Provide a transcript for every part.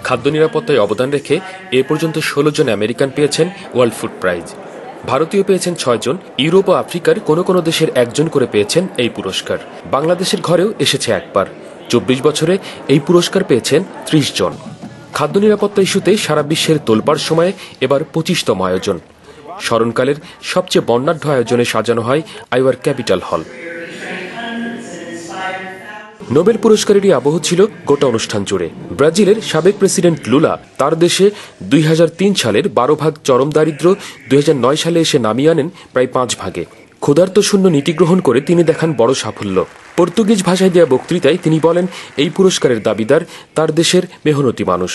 খাদ্য নিরাপত্তায় অবদান রেখে এ পর্যন্ত ১৬ জন আমেরিকান পেয়েছেন ওয়ার্ল্ড ফুড প্রাইজ। ভারতীয় পেয়েছেন ৬ জন, ইউরোপ ও আফ্রিকার কোনো কোনো দেশের একজন করে পেয়েছেন এই পুরস্কার। বাংলাদেশের ঘরেও এসেছে একবার। ২৪ বছরে এই পুরস্কার পেয়েছেন ৩০ জন। খাদ্য নিরাপত্তা ইস্যুতে সারা বিশ্বের তোলপাড় সময়ে এবার ২৫তম আয়োজন। স্মরণকালের সবচেয়ে বর্ণাঢ্য আয়োজনে সাজানো হয় আইওয়ার ক্যাপিটাল হল। নোবেল পুরস্কারেরই আবহ ছিল গোটা অনুষ্ঠান জুড়ে। ব্রাজিলের সাবেক প্রেসিডেন্ট লুলা তার দেশে ২০০৩ সালের ১২ ভাগ চরম দারিদ্র্য ২০০৯ সালে এসে নামিয়ে আনেন প্রায় ৫ ভাগে। ক্ষুধার্ত শূন্য নীতি গ্রহণ করে তিনি দেখান বড় সাফল্য। পর্তুগিজ ভাষায় দেওয়া বক্তৃতায় তিনি বলেন, এই পুরস্কারের দাবিদার তার দেশের মেহনতি মানুষ।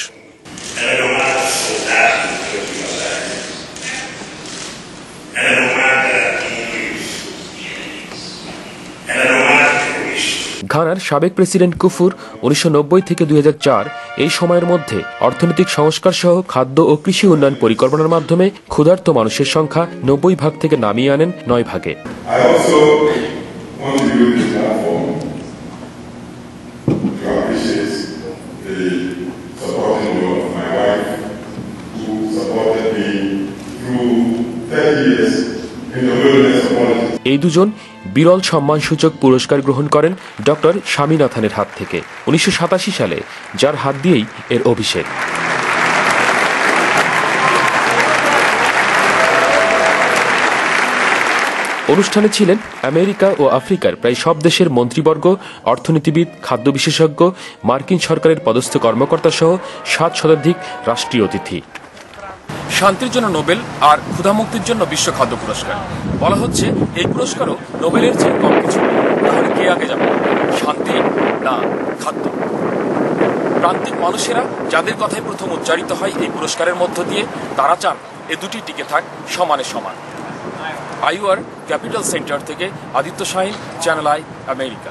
ঘানার সাবেক প্রেসিডেন্ট কুফুর ১৯৯০ থেকে ২০০৪ এই সময়ের মধ্যে অর্থনৈতিক সংস্কার সহ খাদ্য ও কৃষি উন্নয়ন পরিকল্পনার মাধ্যমে ক্ষুধার্ত মানুষের সংখ্যা ৯০ ভাগ থেকে নামিয়ে আনেন ৯ ভাগে। এই দুজন বিরল সম্মানসূচক পুরস্কার গ্রহণ করেন ডক্টর স্বামীনাথনের হাত থেকে ১৯৮৭ সালে, যার হাত দিয়েই এর অভিষেক। অনুষ্ঠানে ছিলেন আমেরিকা ও আফ্রিকার প্রায় সব দেশের মন্ত্রীবর্গ, অর্থনীতিবিদ, খাদ্য বিশেষজ্ঞ, মার্কিন সরকারের পদস্থ কর্মকর্তা সহ ৭ শতাধিক রাষ্ট্রীয় অতিথি। শান্তির জন্য নোবেল আর ক্ষুধামুক্তির জন্য বিশ্ব খাদ্য পুরস্কার। বলা হচ্ছে এই পুরস্কারও নোবেলের চেয়ে কম কিছু। তাহলে কে আগে যাবে, শান্তি না খাদ্য? প্রান্তিক মানুষেরা যাদের কথাই প্রথম উচ্চারিত হয় এই পুরস্কারের মধ্য দিয়ে, তারা চান এ দুটি টিকে থাক সমানে সমান। আইওয়ার ক্যাপিটাল সেন্টার থেকে Aditya Shaheen, channel I, America.